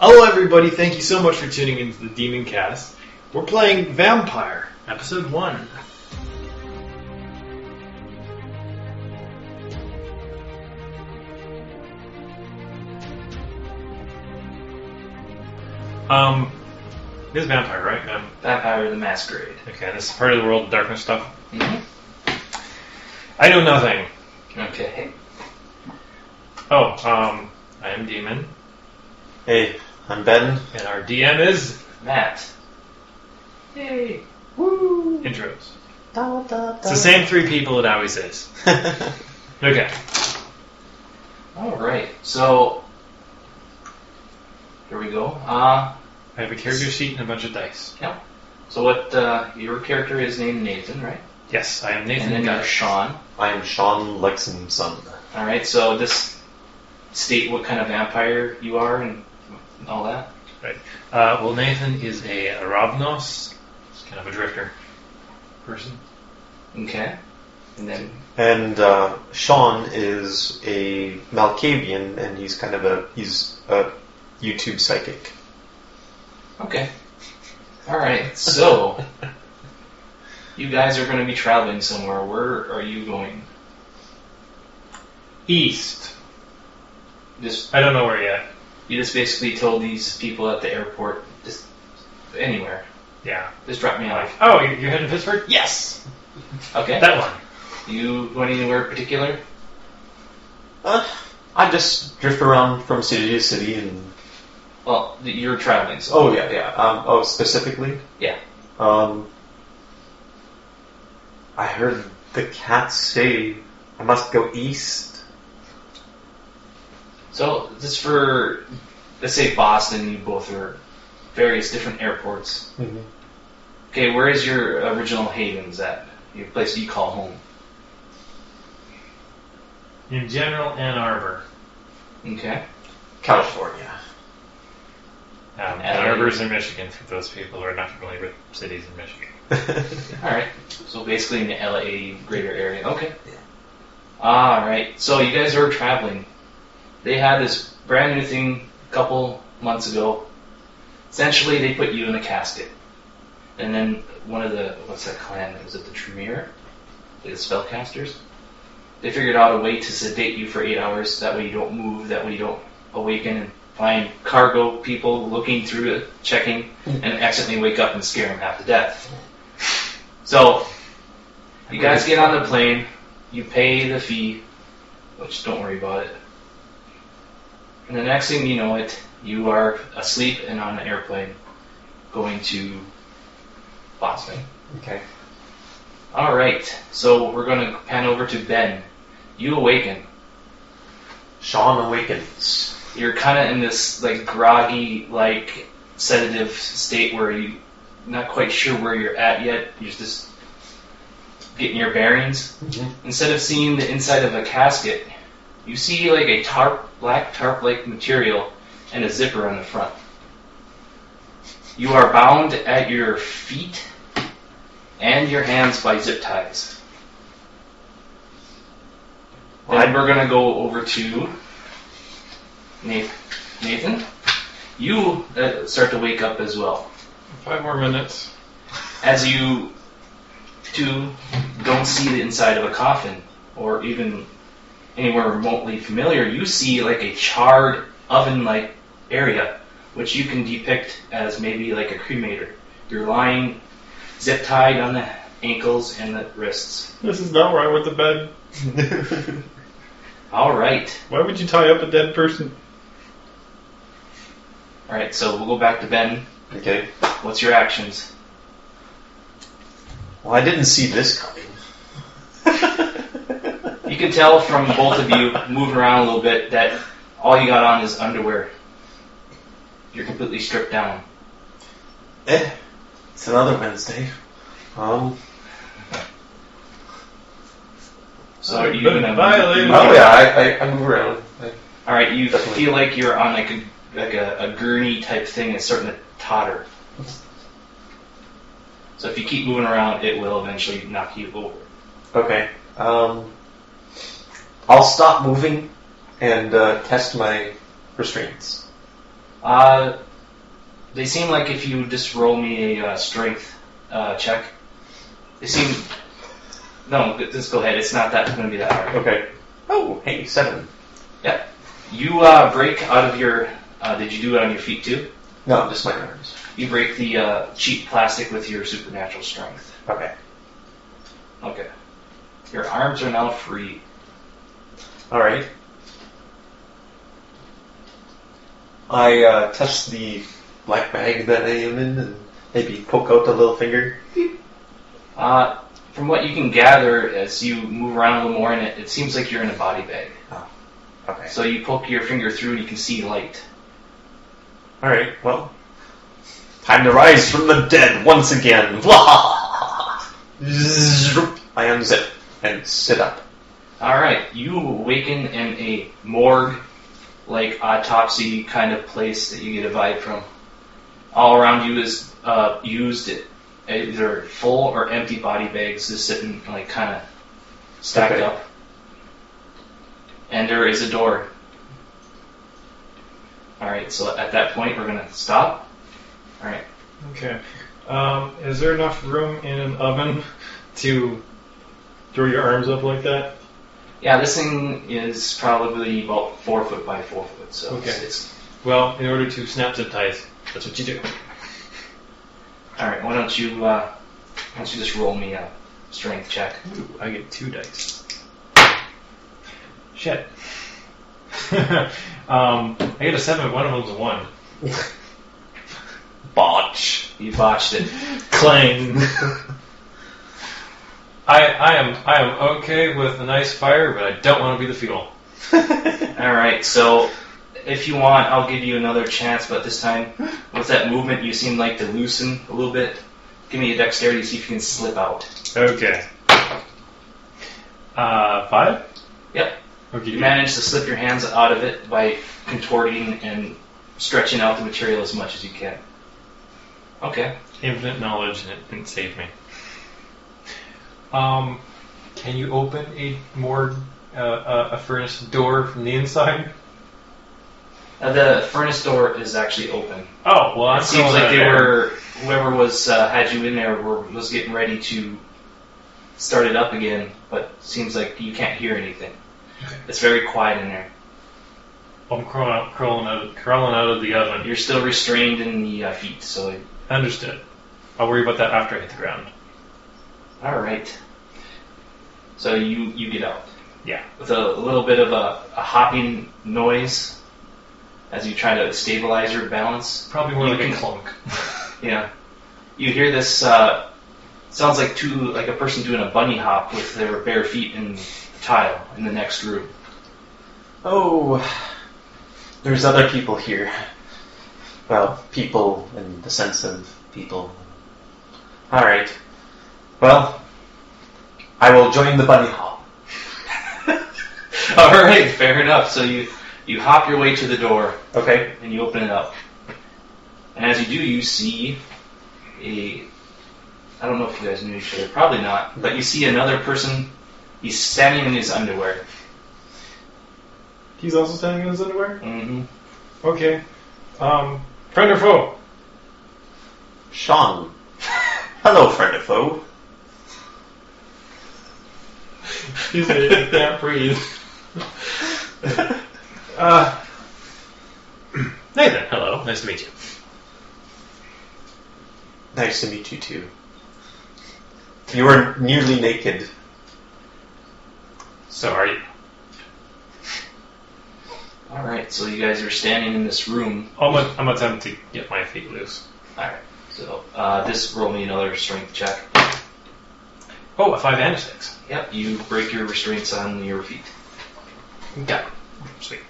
Hello everybody, thank you so much for tuning into the Demon Cast. We're playing Vampire, Episode 1. This is Vampire, right? Vampire the Masquerade. Okay, this is part of the World of Darkness stuff. Mm-hmm. I know nothing. Okay. Oh, I am Demon. Hey, I'm Ben. And our DM is... Matt. Yay! Woo! Intros. Da, da, da. It's the same three people it always is. Okay. Alright, so... Here we go. I have a character sheet and a bunch of dice. Yep. So what, your character is named Nathan, right? Yes, I am Nathan. And then you're Sean. I'm Sean Lexington. Alright, so this state what kind of vampire you are and all that? Right. Well, Nathan is a Ravnos. He's kind of a drifter person. Okay. And then... And Sean is a Malkavian, and he's a YouTube psychic. Okay. Alright, so... You guys are going to be traveling somewhere. Where are you going? East. Just I don't know where yet. You just basically told these people at the airport, just anywhere. Yeah. Just drop me off. Oh, you're heading to Pittsburgh? Yes! Okay. That one. You going anywhere particular? I just drift around from city to city and... Well, you're traveling, so... Oh, yeah. Specifically? Yeah. I heard the cats say I must go east. So, just for, let's say Boston, you both are various different airports. Mm-hmm. Okay, where is your original havens at? Your place you call home? In general, Ann Arbor. Okay. California. Ann Arbor's in Michigan, for those people who are not familiar with cities in Michigan. Alright, so basically in the LA greater area. Okay. Yeah. Alright, so you guys are traveling. They had this brand new thing a couple months ago. Essentially, they put you in a casket. And then one of the, what's that clan? Was it the Tremere? The spellcasters? They figured out a way to sedate you for 8 hours. That way you don't move, that way you don't awaken and find cargo people looking through it, checking, and accidentally wake up and scare them half to death. So, you guys get on the plane, you pay the fee, which don't worry about it. And the next thing you know it, you are asleep and on an airplane going to Boston. Okay. Alright, so we're going to pan over to Ben. You awaken. Sean awakens. You're kind of in this like groggy, like sedative state where you're not quite sure where you're at yet. You're just getting your bearings. Mm-hmm. Instead of seeing the inside of a casket, you see like a black tarp-like material and a zipper on the front. You are bound at your feet and your hands by zip ties. Then we're going to go over to Nathan. You start to wake up as well. 5 more minutes. As you two don't see the inside of a coffin or even anywhere remotely familiar, you see like a charred oven-like area, which you can depict as maybe like a cremator. You're lying zip-tied on the ankles and the wrists. This is not where I went to bed. Alright. Why would you tie up a dead person? Alright, so we'll go back to Ben. Okay. What's your actions? Well, I didn't see this coming. You can tell from both of you moving around a little bit that all you got on is underwear. You're completely stripped down. It's another Wednesday. So are you gonna violated. Oh yeah, I move around. Alright, you Definitely. feel like you're on like a gurney type thing that's starting to totter. So if you keep moving around, it will eventually knock you over. Okay. I'll stop moving and test my restraints. They seem like if you just roll me a strength check, they seem. No, just go ahead. It's not that going to be that hard. Okay. Oh, hey, 7. Yep. You break out of your. Did you do it on your feet too? No, just my arms. You break the cheap plastic with your supernatural strength. Okay. Okay. Your arms are now free. Alright. I touch the black bag that I am in and maybe poke out the little finger. From what you can gather as you move around a little more in it, it seems like you're in a body bag. Oh, okay. So you poke your finger through and you can see light. Alright, well. Time to rise from the dead once again. I unzip and sit up. Alright, you awaken in a morgue-like autopsy kind of place that you get a vibe from. All around you is used either full or empty body bags just sitting like kind of stacked Okay. up. And there is a door. Alright, so at that point we're going to stop. Alright. Okay. Is there enough room in an oven to throw your arms up like that? Yeah, this thing is probably about 4 foot by 4 foot, so Okay. it's Well, in order to snap zip ties, that's what you do. alright, why don't you just roll me a strength check. Ooh, I get 2 dice. Shit. I get a 7, one of them's a 1. Botch. You botched it. Clang. I am okay with a nice fire, but I don't want to be the fuel. Alright, so if you want, I'll give you another chance, but this time, with that movement, you seem like to loosen a little bit. Give me a dexterity to see if you can slip out. Okay. 5? Yep. Okay. You manage to slip your hands out of it by contorting and stretching out the material as much as you can. Okay. Infinite knowledge, and it didn't save me. Can you open a furnace door from the inside? The furnace door is actually open. Oh, well, It seems like whoever was had you in there was getting ready to start it up again, but seems like you can't hear anything. Okay. It's very quiet in there. I'm crawling out of the oven. You're still restrained in the feet, so... Understood. I'll worry about that after I hit the ground. Alright. So you get out. Yeah. With a little bit of a hopping noise as you try to stabilize your balance. Probably more You like a can- clunk. Yeah. You hear this, sounds like a person doing a bunny hop with their bare feet in the tile in the next room. Oh, there's other people here. Well, people in the sense of people. Alright. Well, I will join the bunny hop. Alright, fair enough. So you hop your way to the door Okay. and you open it up. And as you do, you see I don't know if you guys knew each other, probably not, but you see another person. He's standing in his underwear. He's also standing in his underwear? Mm-hmm. Okay. Friend or foe? Sean. Hello, friend or foe. He can't breathe. Nathan, hello. Nice to meet you. Nice to meet you too. You were nearly naked. So are you? Alright, so you guys are standing in this room. I'm attempt to get my feet loose. Alright, so just roll me another strength check. Oh, a 5 and a 6. Yep, you break your restraints on your feet. Got it. Sweet.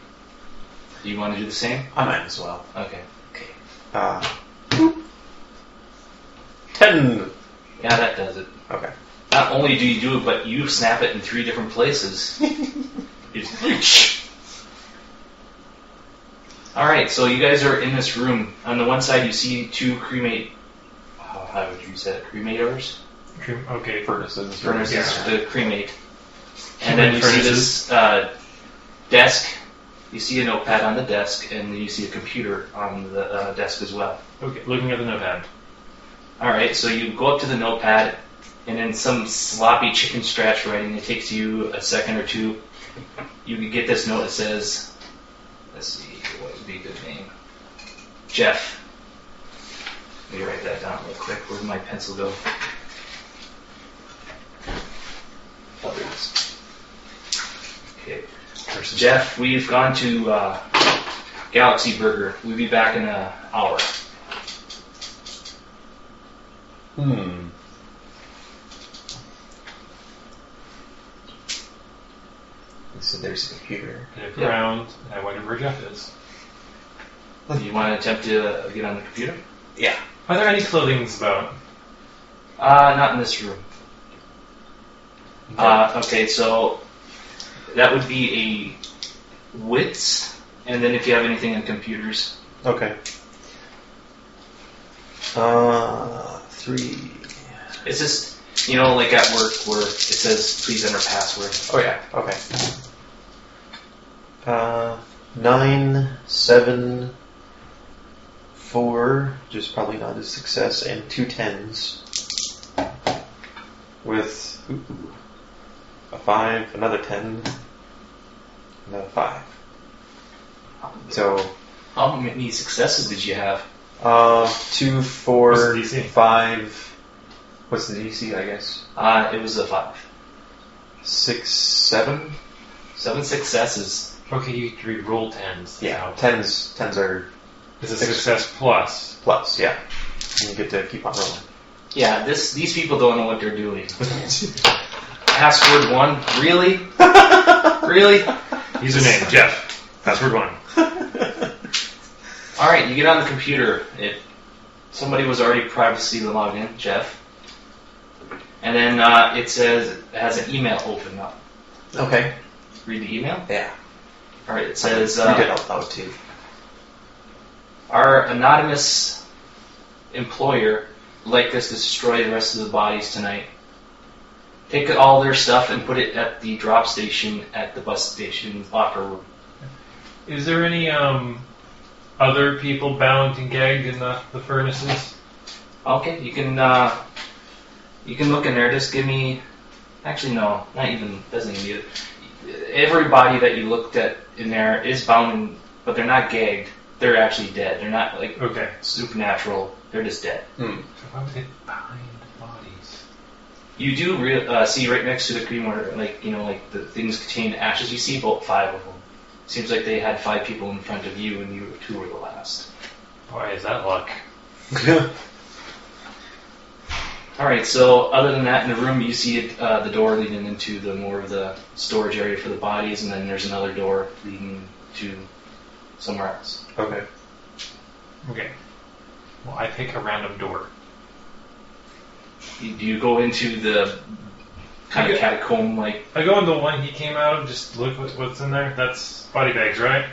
Do you want to do the same? I might as well. Okay. 10. Yeah, that does it. Okay. Not only do you do it, but you snap it in 3 different places. Alright, so you guys are in this room. On the one side, you see 2 cremate... how would you say it? Cremators? Okay. Furnaces. Furnaces Yeah. to cremate. And then you see Furnaces. this desk You see a notepad on the desk, and then you see a computer on the desk as well. Okay, looking at the notepad. Alright, so you go up to the notepad, and in some sloppy chicken scratch writing, it takes you a second or two. You get this note that says, let's see, what would be a good name? Jeff. Let me write that down real quick. Where did my pencil go? Oh, there it is. Okay. Jeff, we've gone to Galaxy Burger. We'll be back in an hour. So there's a computer. I look around, and I wonder where Jeff is. Do you want to attempt to get on the computer? Yeah. Are there any clothings about? Not in this room. Okay, so that would be a wits, and then if you have anything on computers. Okay. 3. It's just, like at work where it says, please enter password. Oh yeah, okay. 9, 7, 4, which is probably not a success, and 2 10s. With a 5, another 10, another 5. So, how many successes did you have? 2, 4, What's the DC? 5. What's the DC, I guess? It was a 5. 6, 7? 7 successes. Okay, you re-roll 10s. Yeah, So 10s are it's a success plus. plus, yeah. And you get to keep on rolling. Yeah, these people don't know what they're doing. Password 1? Really? Really? Username, Jeff. Password 1. Alright, you get on the computer. Somebody was already privacy logged in, Jeff. And then it says it has an email open up. Okay. Read the email? Yeah. Alright, it says... Read it out loud, too. Our anonymous employer would like us to destroy the rest of the bodies tonight. Take all their stuff and put it at the drop station at the bus station locker room. Is there any other people bound and gagged in the furnaces? Okay, you can look in there. Just give me... Actually, no, not even... Doesn't even need it. Everybody that you looked at in there is bound, but they're not gagged. They're actually dead. They're not like supernatural. They're just dead. So why would they bind bodies? You do see right next to the green where, like the things contain ashes. You see about 5 of them. Seems like they had 5 people in front of you, and you 2 were the last. Boy, is that luck. All right. So other than that, in the room you see the door leading into the more of the storage area for the bodies, and then there's another door leading to somewhere else. Okay. Okay. Well, I pick a random door. Do you go into the kind of catacomb-like? I go into the one he came out of, just look what's in there. That's body bags, right?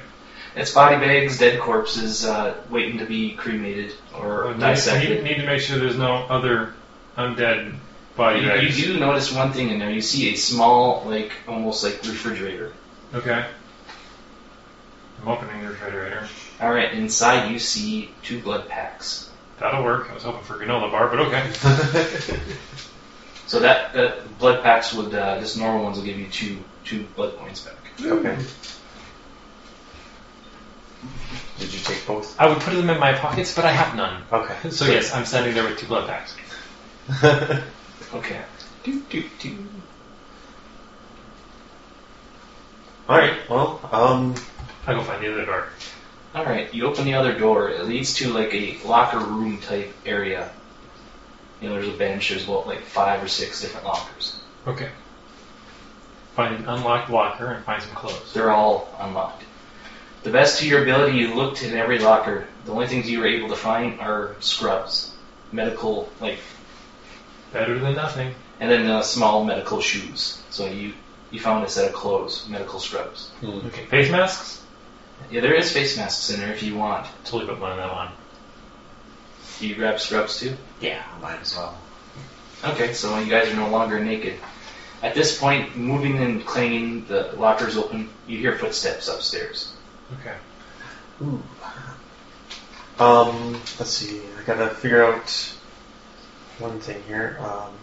It's body bags, dead corpses, waiting to be cremated or dissected. You need to make sure there's no other undead body bags. You do notice one thing in there. You see a small, almost like refrigerator. Okay. I'm opening the refrigerator. All right, inside you see 2 blood packs. That'll work. I was hoping for a granola bar, but okay. So that blood packs would, just normal ones will give you two blood points back. Okay. Did you take both? I would put them in my pockets, but I have none. Okay. So yes, I'm standing there with 2 blood packs. Okay. Alright, well, I go find the other door. All right, you open the other door. It leads to like a locker room type area. There's a bench. There's about 5 or 6 different lockers. Okay. Find an unlocked locker and find some clothes. They're all unlocked. The best to your ability, you looked in every locker. The only things you were able to find are scrubs, medical, Better than nothing. and then small medical shoes. So you found a set of clothes, medical scrubs. Okay. Face masks? Yeah, there is face masks in there if you want. Totally put one of them on. Do you grab scrubs too? yeah, might as well. Okay, so you guys are no longer naked. At this point, moving and clanging, the lockers open. You hear footsteps upstairs. Okay. Ooh. Let's see. I gotta figure out one thing here.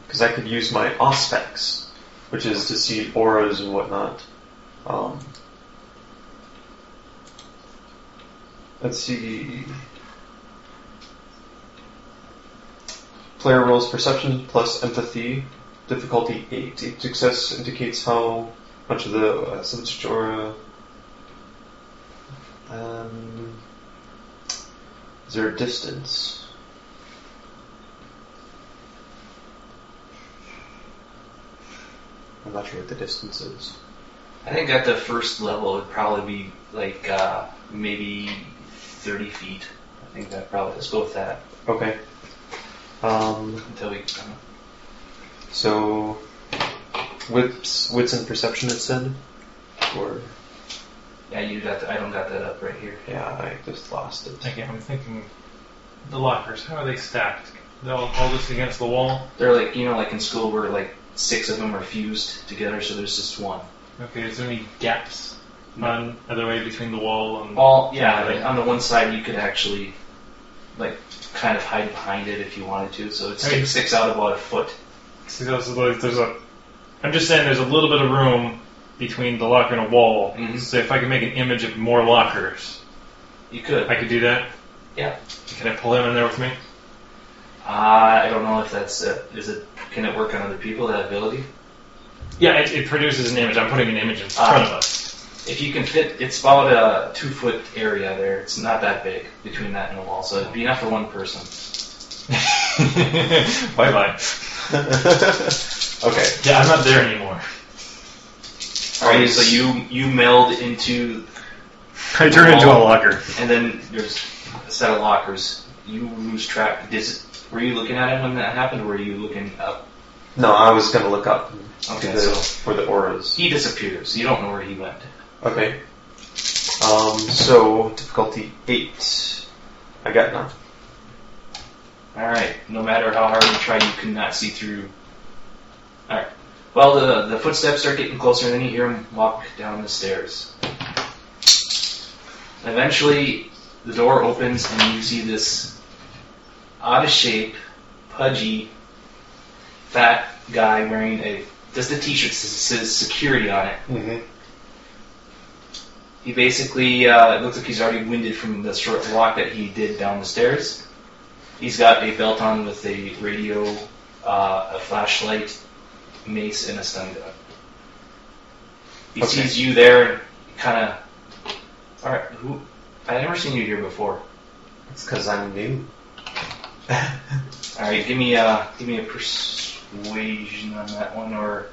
Because I could use my Auspex, which is to see auras and whatnot. Let's see. Player rolls perception plus empathy. Difficulty 8. Each success indicates how much of the subject aura. Is there a distance? I'm not sure what the distance is. I think at the first level it'd probably be like maybe 30 feet. I think that probably, let's go with that. Okay. Until we. So, wits and perception it said? Or. Yeah, you got. I don't got that up right here. Yeah, I just lost it. Again, I'm thinking the lockers. How are they stacked? They'll all just against the wall. They're like like in school where like 6 of them are fused together, so there's just one. Okay. Is there any gaps on either way between the wall and? Like on the one side you could actually like kind of hide behind it if you wanted to, so it sticks out about a foot. See, there's a. I'm just saying, there's a little bit of room between the locker and a wall. Mm-hmm. So if I could make an image of more lockers, You could. I could do that. Yeah. Can I pull him in there with me? I don't know if that's can it work on other people, that ability? Yeah, it produces an image. I'm putting an image in front of us. If you can fit, it's about a 2-foot area there. It's not that big between that and the wall, so it'd be enough for one person. Bye bye. Okay. Yeah, I'm not there anymore. Alright, so you meld into, I turn into a locker. and then there's a set of lockers. You lose track. Were you looking at it when that happened, or were you looking up? No, I was going to look up Okay, for the auras. He disappears. You don't know where he went. Okay. So, difficulty 8. I got none. Alright, no matter how hard you try, you cannot see through. Alright. Well, the footsteps start getting closer, and then you hear him walk down the stairs. Eventually, the door opens, and you see this out-of-shape, pudgy, fat guy wearing just a t-shirt that says security on it. Mm-hmm. He basically, it looks like he's already winded from the short walk that he did down the stairs. He's got a belt on with a radio, a flashlight, mace, and a stun gun. He sees you there, kind of. Alright, I've never seen you here before. It's because I'm new. Alright, give me a persuasion on that one, or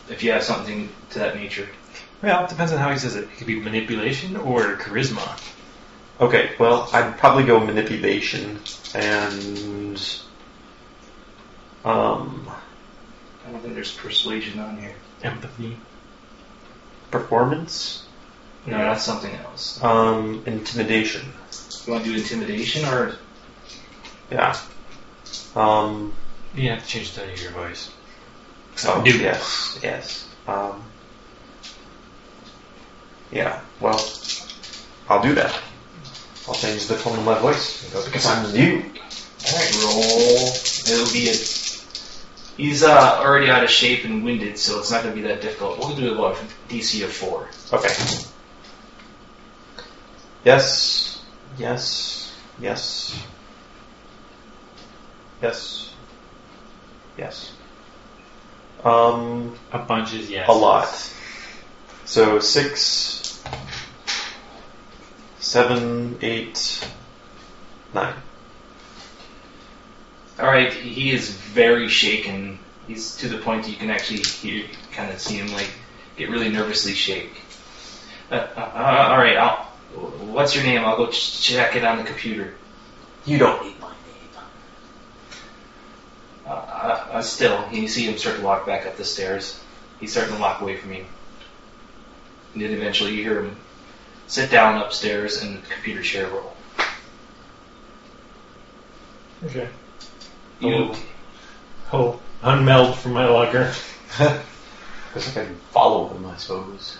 if you have something to that nature. Well, it depends on how he says it. It could be manipulation or charisma. Okay, well, I'd probably go manipulation and I don't think there's persuasion on here. Empathy. performance. No, that's something else. Intimidation. You want to do intimidation or? Yeah. You have to change the tone of your voice. Oh, Do. yes. Yeah, well, I'll do that. I'll change the tone of my voice because I'm new. Alright, roll. It'll be he's already out of shape and winded, so it's not going to be that difficult. We'll do about a DC of 4. Okay. Yes. A bunch is yes. A lot. So 6, 7, 8, 9. Alright, he is very shaken. He's to the point that you can actually kind of see him like get really nervously shake. Alright, what's your name? I'll go check it on the computer. You don't need my name. Still, you see him start to walk back up the stairs. He's starting to walk away from you. And then eventually you hear him sit down upstairs and the computer chair roll. Okay. You Unmeld from my locker. Because I can follow them, I suppose.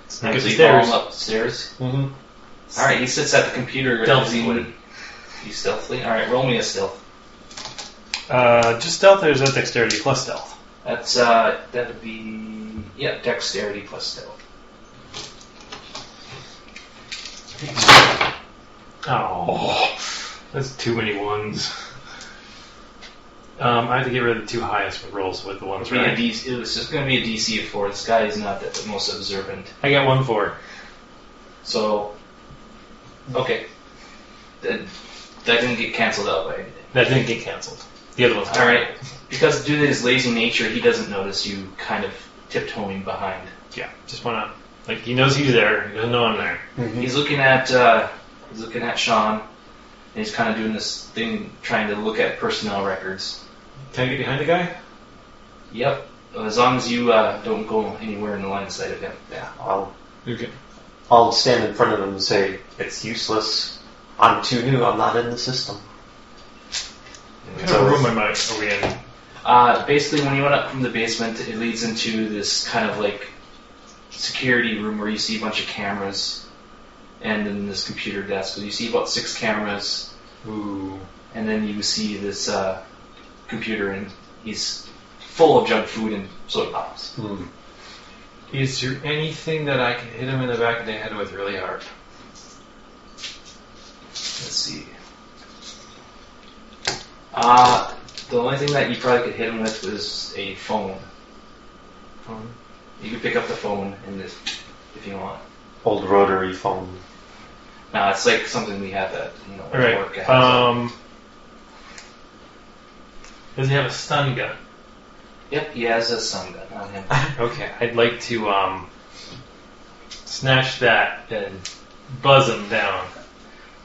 Sneak And up so the you follow stairs. him upstairs. Mm-hmm. Alright, he sits at the computer. Stealthily. He's stealthily? Alright, roll me a stealth. Just stealth, or is that dexterity plus stealth? That's, that would be, yeah, dexterity plus stealth. Oh, that's too many ones. I have to get rid of the two highest rolls with the ones, It right? was just going to be a DC of 4. This guy is not the most observant. I got 1 4. So, okay. That didn't get cancelled out by anything. That didn't get cancelled. The other one's Alright, because due to his lazy nature, he doesn't notice you kind of tiptoeing behind. Yeah, just wanna, like, he knows he's there. He doesn't know I'm there. Mm-hmm. He's looking at Sean, and he's kind of doing this thing, trying to look at personnel records. Can I get behind the guy? Yep, as long as you don't go anywhere in the line of sight of him. Yeah, Okay. I'll stand in front of him and say, it's useless. I'm too new. I'm not in the system. What kind of room are we in? Basically, when you went up from the basement, it leads into this kind of like security room where you see a bunch of cameras, and then this computer desk. So you see about 6 cameras, Ooh. and then you see this computer, and he's full of junk food and soda pops. Is there anything that I can hit him in the back of the head with really hard? Let's see. The only thing that you probably could hit him with was a phone. You could pick up the phone and if you want. Old rotary phone. No, it's like something we have at work. Does he have a stun gun? Yep, he has a stun gun on him. Okay, I'd like to snatch that and buzz him down.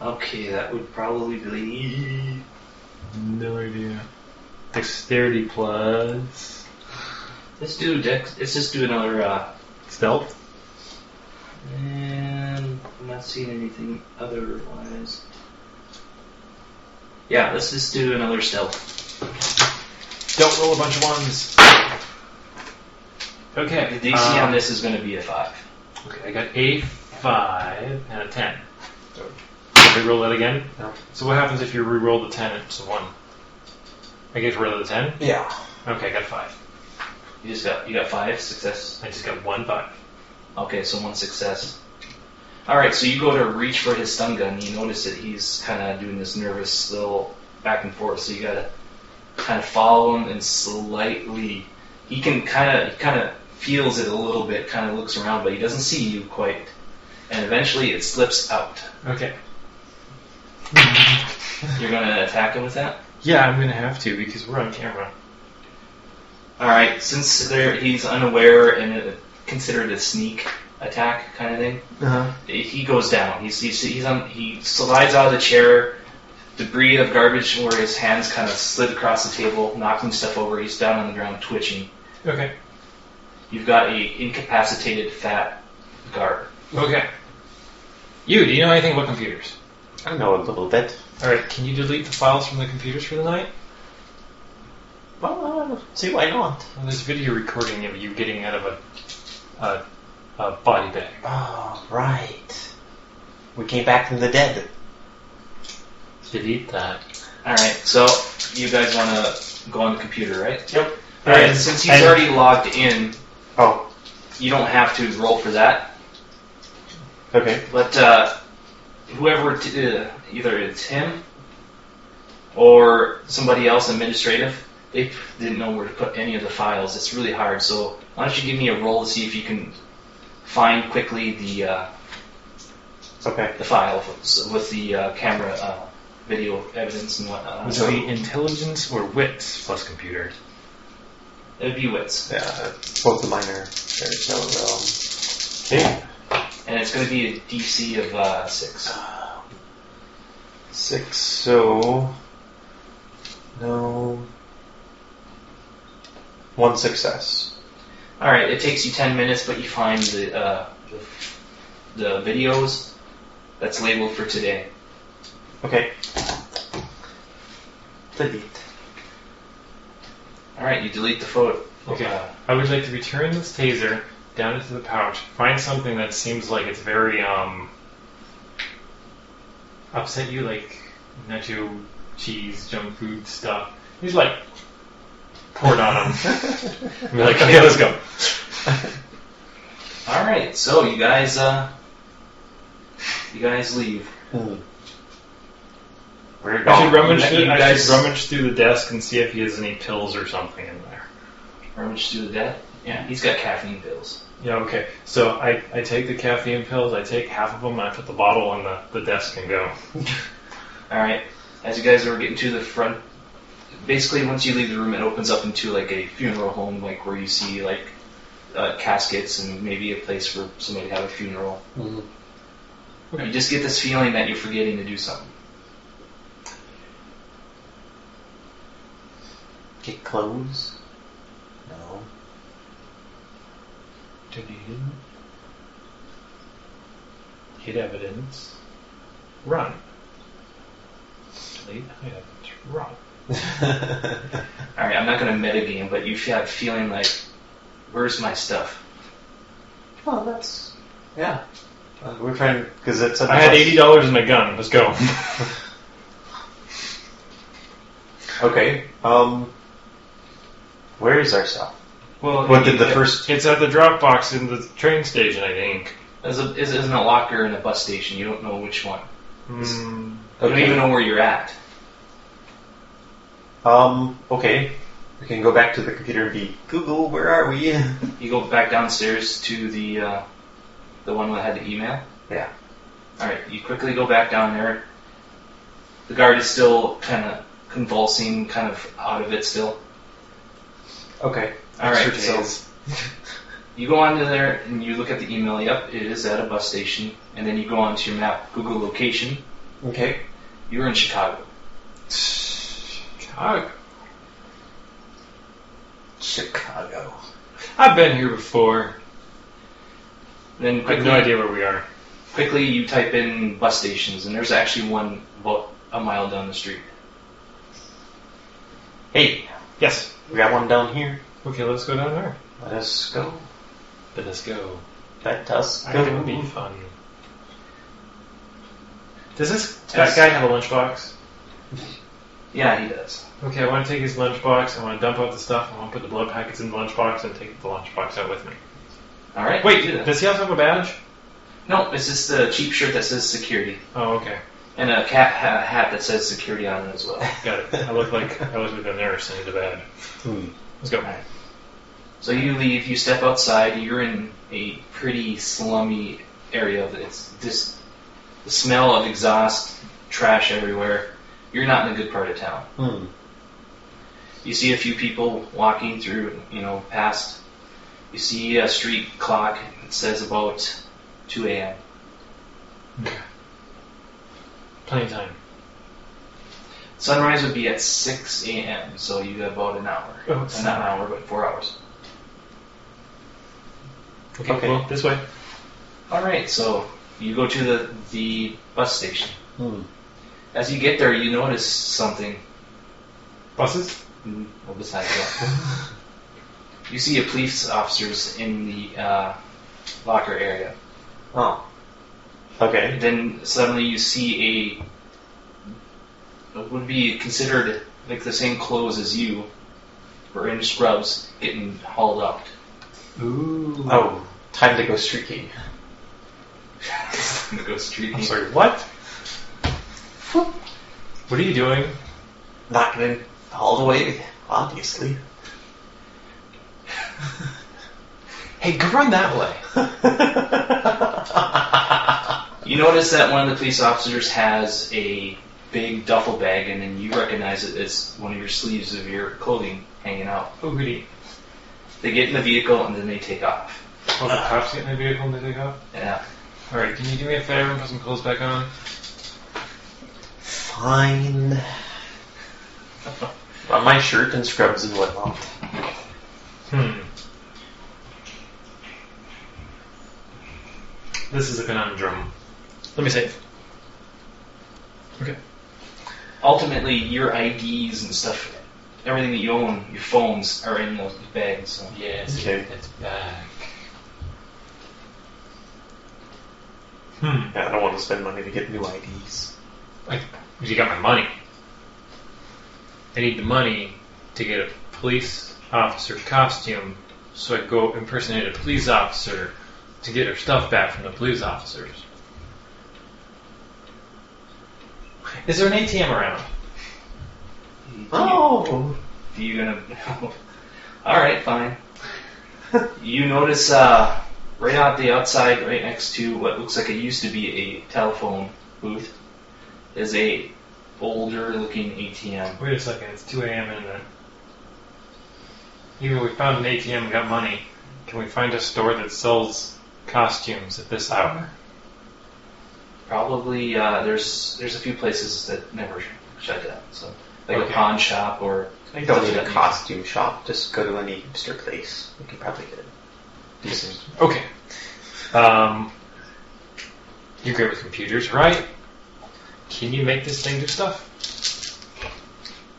Okay, that would probably be... No idea. Dexterity plus Let's just do another... stealth. And I'm not seeing anything otherwise. Yeah, let's just do another stealth. Don't roll a bunch of ones. Okay. The DC on this is going to be a 5. Okay, I got a 5 and a 10. Can we roll that again? No. So what happens if you re-roll the 10 and it's a 1? I get to roll the 10? Yeah. Okay, I got 5. You got 5 success. I just got 1 5. Okay, so 1 success. Alright, so you go to reach for his stun gun, you notice that he's kind of doing this nervous little back and forth, so you gotta kind of follow him and slightly... He kind of feels it a little bit, kind of looks around, but he doesn't see you quite. And eventually it slips out. Okay. You're gonna attack him with that? Yeah, I'm going to have to because we're on camera. Alright, since he's unaware and considered a sneak attack kind of thing, he goes down. He slides out of the chair, debris of garbage where his hands kind of slid across the table, knocking stuff over. He's down on the ground twitching. Okay. You've got a incapacitated fat guard. Okay. Do you know anything about computers? I know a little bit. Alright, can you delete the files from the computers for the night? Well, see why not? Well, there's video recording of you getting out of a body bag. Oh, right. We came back from the dead. Delete that. Alright, so you guys want to go on the computer, right? Yep. Alright, since he's already logged in, you don't have to roll for that. Okay. But whoever, either it's him or somebody else administrative, they didn't know where to put any of the files. It's really hard, so why don't you give me a roll to see if you can find quickly the file with the camera video evidence and whatnot. Would it be intelligence or wits plus computer? It would be wits. Yeah, both of mine are there, so, okay. And it's going to be a DC of 6. 6, so... No... 1 success. Alright, it takes you 10 minutes, but you find the videos that's labeled for today. Okay. Delete. Alright, you delete the photo. Okay. I would like to return this taser down into the pouch, find something that seems like it's very upset you, like nacho cheese, junk food stuff. He's like pour it on him. Be like, okay, let's go. All right, so you guys leave. We're I should gone. rummage through the desk and see if he has any pills or something in there. Rummage through the deck. Yeah, he's got caffeine pills. Yeah, okay. So I take the caffeine pills, I take half of them, and I put the bottle on the desk and go. All right. As you guys are getting to the front, basically once you leave the room, it opens up into like a funeral home, like where you see like caskets and maybe a place for somebody to have a funeral. Okay. You just get this feeling that you're forgetting to do something. Get clothes? No. Hid evidence. Run. Delete items. Run. All right, I'm not going to metagame, but you have a feeling like, where's my stuff? Oh, that's... Yeah. We're trying... Because it's... I had $80 in a gun. Let's go. Okay. Where is our stuff? Well, What did the first... It's at the drop box in the train station, I think. It's in a locker in a bus station. You don't know which one. You don't Okay. even know where you're at. Okay. We can go back to the computer and be, Google, where are we? You go back downstairs to the one that had the email. Yeah. All right, you quickly go back down there. The guard is still kind of convulsing, kind of out of it still. Okay. All right, Extra so you go onto there and you look at the email. Yep, it is at a bus station. And then you go onto your map, Google location. Okay. You're in Chicago. Chicago. I've been here before. Then I have quickly, no idea where we are. quickly you type in bus stations, and there's actually one about a mile down the street. Hey, Yes. we got one down here. Okay, let's go down there. Let us go. Let us go. Let us I go. think it would be fun. Does that guy have a lunchbox? Yeah, he does. Okay, I want to take his lunchbox. I want to dump out the stuff. I want to put the blood packets in the lunchbox and take the lunchbox out with me. All right. Wait, do that. does he also have a badge? No, it's just a cheap shirt that says security. Oh, okay. And a hat that says security on it as well. Got it. I look like a nurse. I need a badge. Let's go. Alright. So you leave, you step outside, you're in a pretty slummy area. It's just the smell of exhaust, trash everywhere. You're not in a good part of town. You see a few people walking through, past. You see a street clock that says about 2 a.m. Okay. Plenty of time. Sunrise would be at 6 a.m., so you got about an hour. Oh, Not an hour, but 4 hours. Okay. Well, this way. Alright, so you go to the bus station. As you get there, you notice something. Buses? Well, besides that. You see a police officers in the locker area. Oh. Okay. Then suddenly you see what would be considered like the same clothes as you, or in scrubs, getting hauled out. Ooh. Oh, time to go streaking. To go streaking. I'm sorry, what? What are you doing? Not getting hauled away, obviously. Hey, go run that way. You notice that one of the police officers has a big duffel bag, and then you recognize it as one of your sleeves of your clothing hanging out. Oh, goody. They get in the vehicle, and then they take off. Oh, the cops get in the vehicle and they take off? Yeah. Alright, can you do me a favor and put some clothes back on? Fine. On my shirt and scrubs and whatnot. This is a conundrum. Let me save. Okay. Ultimately, your IDs and stuff, everything that you own, your phones, are in those bags. So. Yes, Okay. it's back. Yeah, I don't want to spend money to get new IDs. You got my money. I need the money to get a police officer costume so I can go impersonate a police officer to get her stuff back from the police officers. Is there an ATM around? Oh! You gonna? All right, fine. You notice right out the outside, right next to what looks like it used to be a telephone booth, is a older-looking ATM. Wait a second, it's 2 a.m. in it. Even we found an ATM and got money. Can we find a store that sells costumes at this hour? Probably there's a few places that never shut down. So like Okay. a pawn shop or. I don't need a costume shop. Just go to any hipster place. You can probably get it decent. Okay. You're great with computers, right? Can you make this thing do stuff?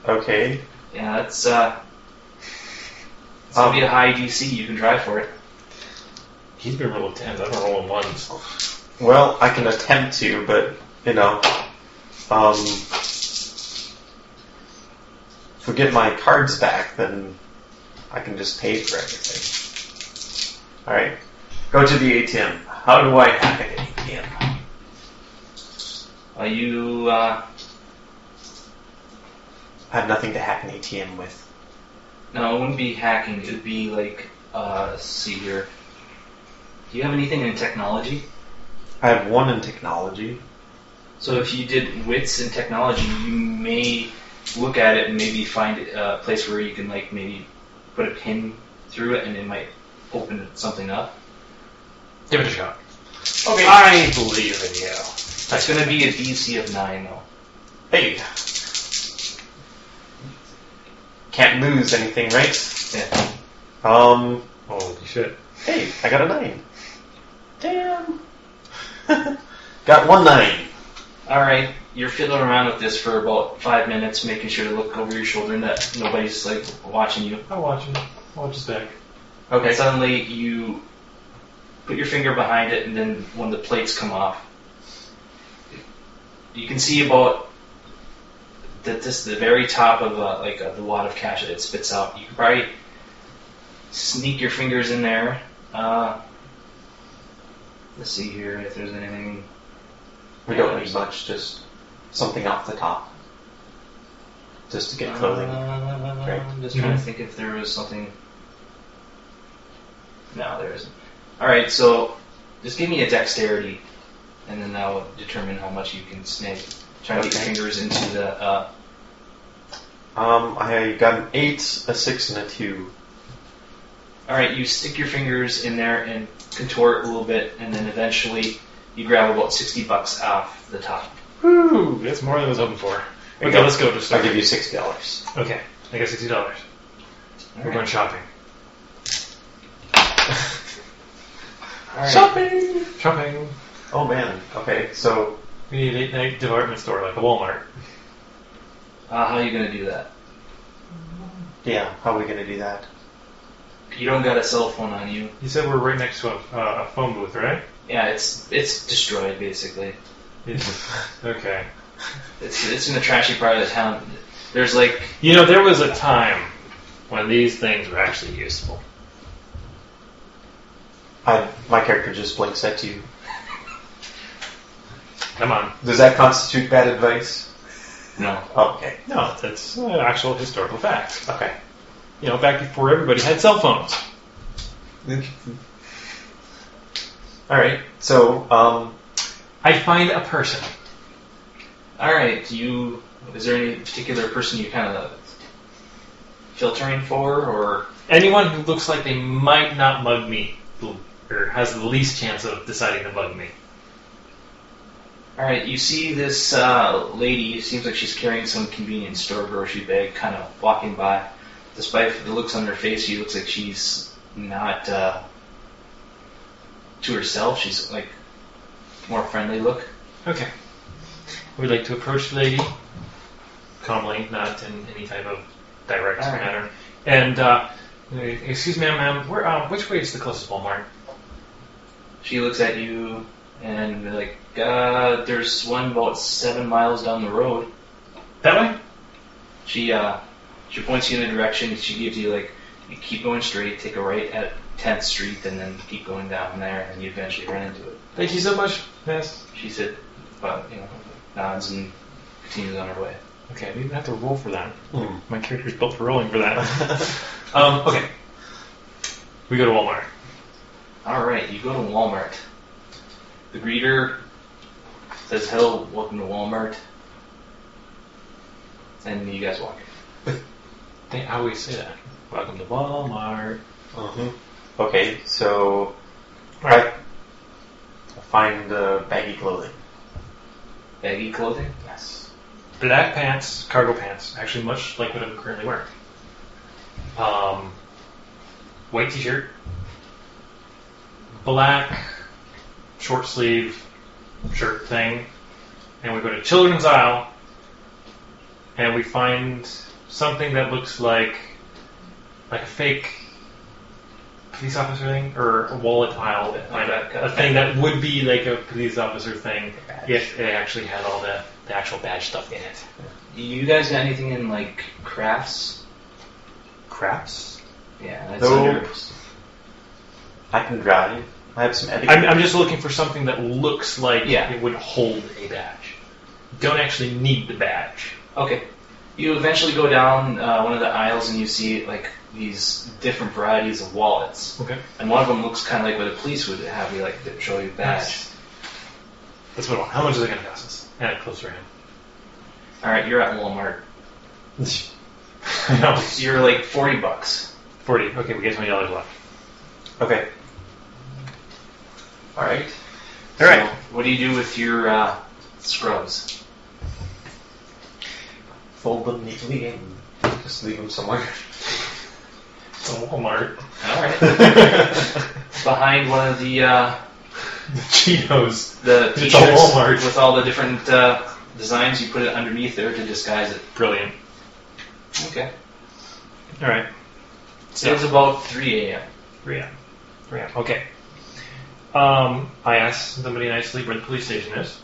Okay. Yeah, it's gonna be a high DC. You can try for it. He's been rolling 10s. I've been rolling 1s. Well, I can attempt to, but, if we get my cards back, then I can just pay for everything. Alright. Go to the ATM. How do I hack an ATM? You I have nothing to hack an ATM with. no, it wouldn't be hacking. It would be like let's see here. Do you have anything in technology? I have 1 in technology. So if you did wits in technology, you may look at it and maybe find a place where you can like maybe put a pin through it and it might open something up. Give it a shot. Okay. I believe in you. That's going to be a DC of 9 though. Hey. Can't lose anything, right? Yeah. Holy shit. Hey, I got a 9. Damn. Got 1 9. Alright, you're fiddling around with this for about 5 minutes, making sure to look over your shoulder and that nobody's like watching you. I'll watch him. I'll watch his back. Okay. Suddenly you put your finger behind it and then when the plates come off, you can see about the very top of the wad of cash that it spits out. You can probably sneak your fingers in there. Let's see here if there's anything. We don't need much, just something off the top. Just to get clothing. I'm just trying to think if there was something. No, there isn't. Alright, so just give me a dexterity, and then that will determine how much you can snag. Try to get your fingers into the. I got an 8, a 6, and a 2. Alright, you stick your fingers in there and contort a little bit, and then eventually you grab about $60 off the top. Woo! That's more than I was hoping for. Okay, go. let's go to store. I'll give you $60. Okay, I got $60. We're going shopping. Alright. Shopping! Shopping. Oh man, okay, so We need a late-night department store like a Walmart. How are you going to do that? yeah, how are we gonna do that? You don't got a cell phone on you. You said we're right next to a phone booth, right? Yeah, it's destroyed basically. Okay. It's in the trashy part of the town. There's like There was a time when these things were actually useful. My character just blinks at you. Come on. Does that constitute bad advice? no. Oh, okay. No, that's actual historical fact. Okay. Back before everybody had cell phones. Alright, so, I find a person. All right. Is there any particular person you kind of filtering for, or Anyone who looks like they might not mug me, or has the least chance of deciding to mug me. all right? You see this lady. Seems like she's carrying some convenience store grocery bag, kind of walking by. Despite the looks on her face, she looks like she's not to herself. She's like more friendly look. Okay. We'd like to approach the lady calmly, not in any type of direct All right. manner. And, excuse me, ma'am, which way is the closest Walmart? She looks at you. And we're like, there's one about 7 miles down the road. That way? She points you in a direction. She gives you like, you keep going straight, take a right at 10th Street, and then keep going down there, and you eventually run into it. Thank you so much, miss. She said, nods and continues on her way. Okay, I didn't have to roll for that. Hmm. My character's built for rolling for that. Okay. We go to Walmart. All right, you go to Walmart. The greeter says, "Hello, welcome to Walmart," and you guys walk in. They always say that. Welcome to Walmart. Okay, so I find baggy clothing. Baggy clothing. Yes. Black pants, cargo pants, actually much like what I'm currently wearing. White t-shirt, black short sleeve shirt thing, and we go to children's aisle, and we find something that looks like a fake police officer thing, or a wallet aisle, a thing that would be like a police officer thing if it actually had all the actual badge stuff in it. You guys got anything in like crafts? Crafts? Yeah, that's Nope. under. I can drive. I have some etiquette. I'm just looking for something that looks like Yeah. it would hold a badge. Don't actually need the badge. Okay. You eventually go down one of the aisles and you see like these different varieties of wallets. Okay. And one of them looks kind of like what the police would have you like to show you a badge. That's what I want. How much is it going to cost us? And a closer in. All right, you're at Walmart. No. You're like $40. 40. Okay, we get $20 left. Okay. All right. All right. So, what do you do with your scrubs? Fold them neatly and just leave them somewhere. Walmart. All right. Behind one of the Cheetos. the It's a t-shirts Walmart. with all the different designs, you put it underneath there to disguise it. Brilliant. Okay. All right. It's about 3 a.m. 3 a.m. 3 a.m. Okay. I asked somebody nicely where the police station is.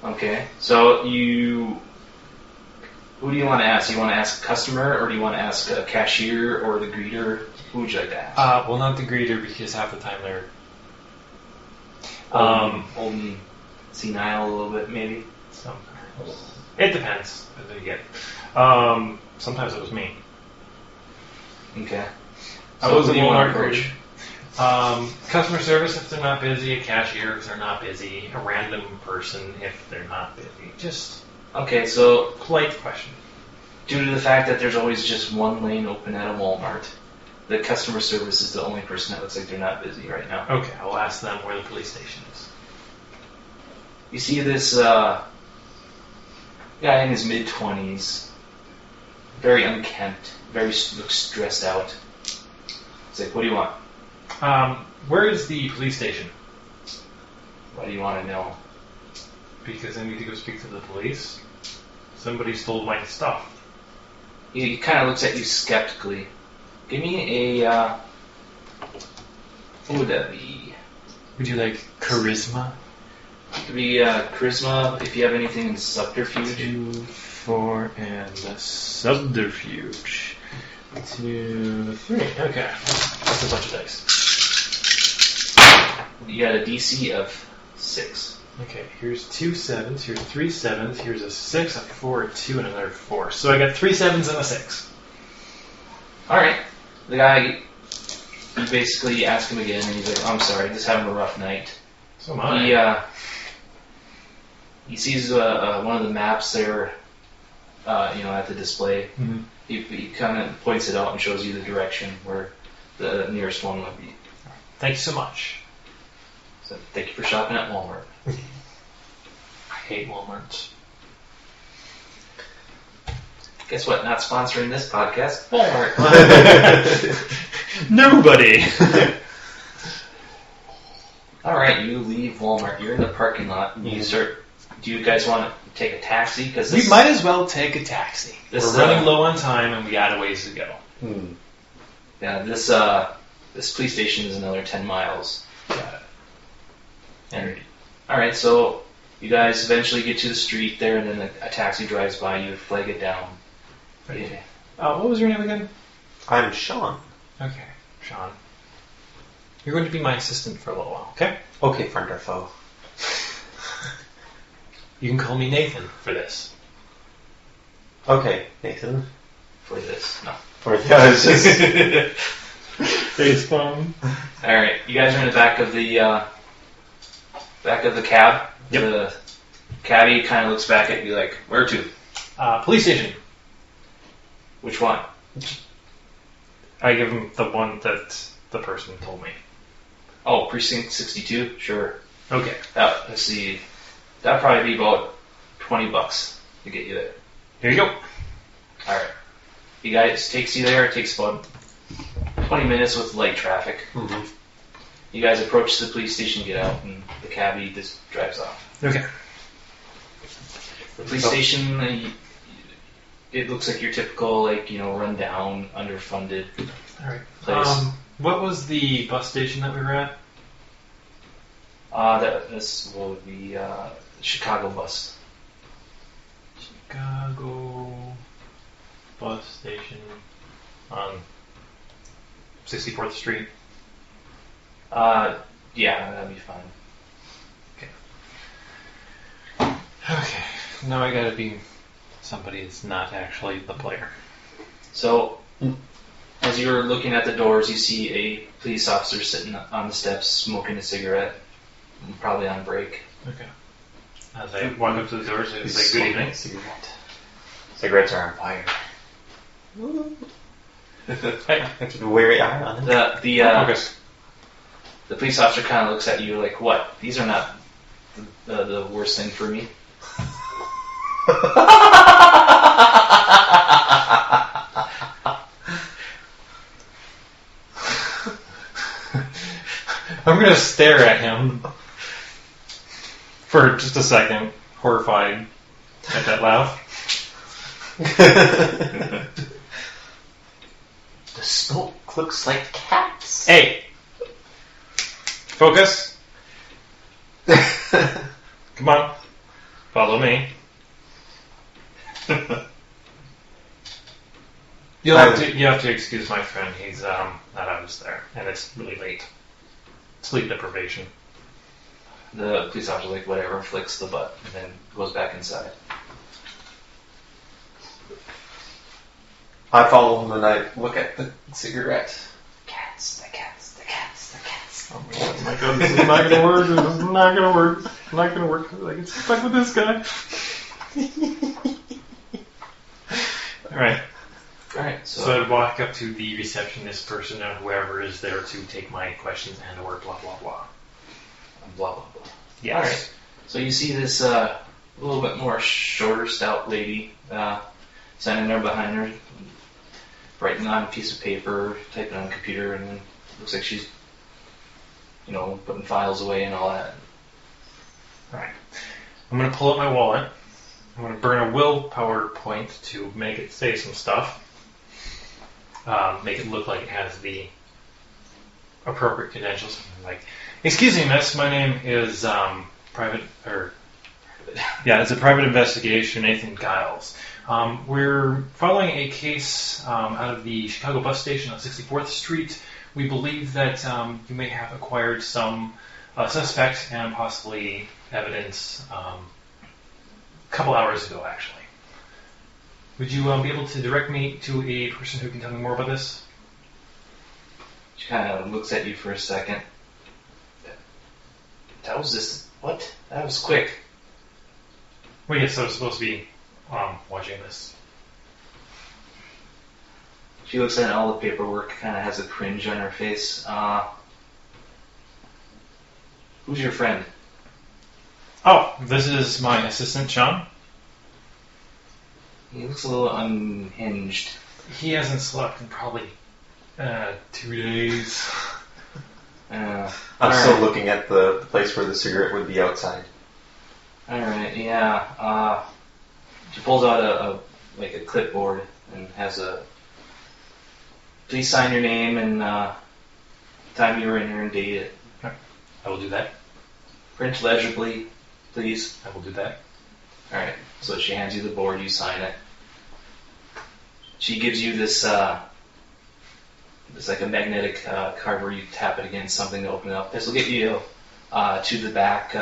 Okay. So who do you want to ask? You want to ask a customer, or do you want to ask a cashier or the greeter? Who would you like to ask? Well, not the greeter because half the time they're Old and senile a little bit, maybe. sometimes. It depends. What you get. Sometimes it was me. Okay. I So was who a do you want Walmart to approach? Customer service if they're not busy, a cashier if they're not busy, a random person if they're not busy. Just Okay, so polite question. due to the fact that there's always just one lane open at a Walmart, the customer service is the only person that looks like they're not busy right now. Okay, I'll ask them where the police station is. You see this guy in his mid-20s, very unkempt, looks stressed out. He's like, what do you want? Where is the police station? Why do you want to know? Because I need to go speak to the police. Somebody stole my stuff. He kind of looks at you skeptically. Give me a, what would that be? Would you like charisma? It could be charisma if you have anything in subterfuge. 2, 4, and a subterfuge. 2, 3. Okay. That's a bunch of dice. You got a DC of 6. Okay, here's 2 7s, here's 3 7s, here's a 6, a 4, a 2, and another 4. So I got 3 7s and a 6. Alright. The guy, you basically ask him again, and he's like, I'm sorry, just having a rough night. So am I. He sees one of the maps there, at the display. Mhm. He kind of points it out and shows you the direction where the nearest one would be. Thank you so much. So thank you for shopping at Walmart. I hate Walmart. Guess what? Not sponsoring this podcast. Walmart. Nobody. All right, you leave Walmart. You're in the parking lot. And you start. Do you guys want to take a taxi? Because We might as well take a taxi. This, We're running low on time and we got a ways to go. Yeah, this police station is another 10 miles. And all right, so you guys eventually get to the street there, and then a taxi drives by. You flag it down. Right. Yeah. What was your name again? I'm Sean. Okay, Sean. You're going to be my assistant for a little while, okay? Okay, friend or foe. You can call me Nathan for this. Okay, Nathan. For this, no. Yeah, it's just... Face phone. All right, you guys are in the back of the cab. Yep. The cabbie kind of looks back at you like, "Where to? Police station. Which one?" I give him the one that the person told me. Oh, precinct 62. Sure. Okay. Let's see. That'd probably be about $20 to get you there. Here you go. All right. You guys takes you there. It takes about 20 minutes with light traffic. Mm-hmm. You guys approach the police station, get out, and the cabbie just drives off. Okay. The police station, it looks like your typical, run down, underfunded All right. place. What was the bus station that we were at? This would be Chicago bus. Chicago bus station on 64th Street. Yeah, that'd be fine. Okay. Now I gotta be somebody that's not actually the player. So, as you're looking at the doors, you see a police officer sitting on the steps smoking a cigarette, probably on break. Okay. As I walk up to the doors, I say, "Good evening." Cigarette. Cigarettes are on fire. Hey. Have to be wary eye on it. Focus. The police officer kind of looks at you like, "What? These are not the worst thing for me." I'm gonna stare at him for just a second, horrified at that laugh. The smoke looks like cats. Hey! Focus! Come on. Follow me. You have to excuse my friend. He's not always there, and it's really late. Sleep deprivation. The police officer like whatever, flicks the button, and then goes back inside. I follow him and I look at the cigarette. Cats, the cats, the cats, the cats. Oh my god, this is not gonna work. This is not gonna work. It's not gonna work. I get stuck with this guy. Alright. Alright, So I'd walk up to the receptionist person or whoever is there to take my questions and or blah blah blah. blah, blah, blah. Yes. Alright. So you see this a little bit more shorter, stout lady standing there behind her, writing on a piece of paper, typing on a computer, and then looks like she's, putting files away and all that. Alright. I'm going to pull out my wallet. I'm going to burn a willpower point to make it say some stuff. Make it look like it has the appropriate credentials. Something like, "Excuse me, miss, my name is it's a private investigation, Nathan Giles. We're following a case out of the Chicago bus station on 64th Street. We believe that you may have acquired some suspect and possibly evidence a couple hours ago, actually. Would you be able to direct me to a person who can tell me more about this?" She kind of looks at you for a second. That was quick. Well, yes, I was supposed to be watching this. She looks at all the paperwork, kind of has a cringe on her face. Who's your friend? Oh, this is my assistant, Sean. He looks a little unhinged. He hasn't slept in probably 2 days. I'm Alright. still looking at the place where the cigarette would be outside. Alright, yeah. She pulls out a clipboard and has a... Please sign your name and time you were in here and date it. I will do that. Print legibly, please. I will do that. Alright, so she hands you the board, you sign it. She gives you this, it's like a magnetic card where you tap it against something to open it up. This will get you to the back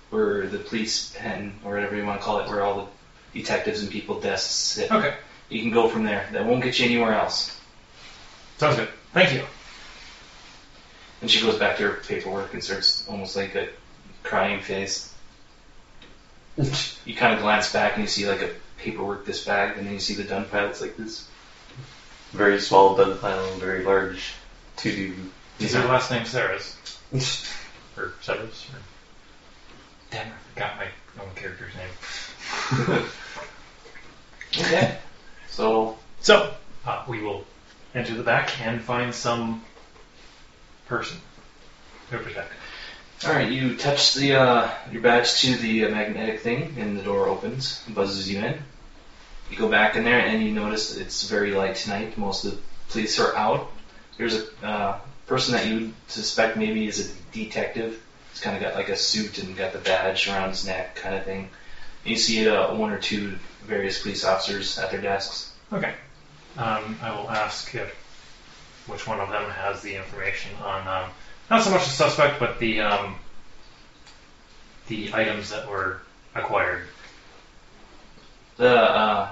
where the police pen, or whatever you want to call it, where all the detectives and people desks sit. Okay. You can go from there. That won't get you anywhere else. Sounds good. Thank you. And she goes back to her paperwork and starts almost like a crying face. You kind of glance back and you see like a paperwork this bag, and then you see the dun pile. It's like this. Very small dun pile, very large to-do. Is your last name Sarah's? Or Sarah's? Or... Damn, I forgot my own character's name. Okay. So, we will enter the back and find some person to protect. alright, you touch the your badge to the magnetic thing, and the door opens and buzzes you in. You go back in there, and you notice it's very light tonight. Most of the police are out. There's a person that you would suspect maybe is a detective. He's kind of got like a suit and got the badge around his neck kind of thing. And you see one or two various police officers at their desks. Okay. I will ask which one of them has the information on not so much the suspect, but the items that were acquired. The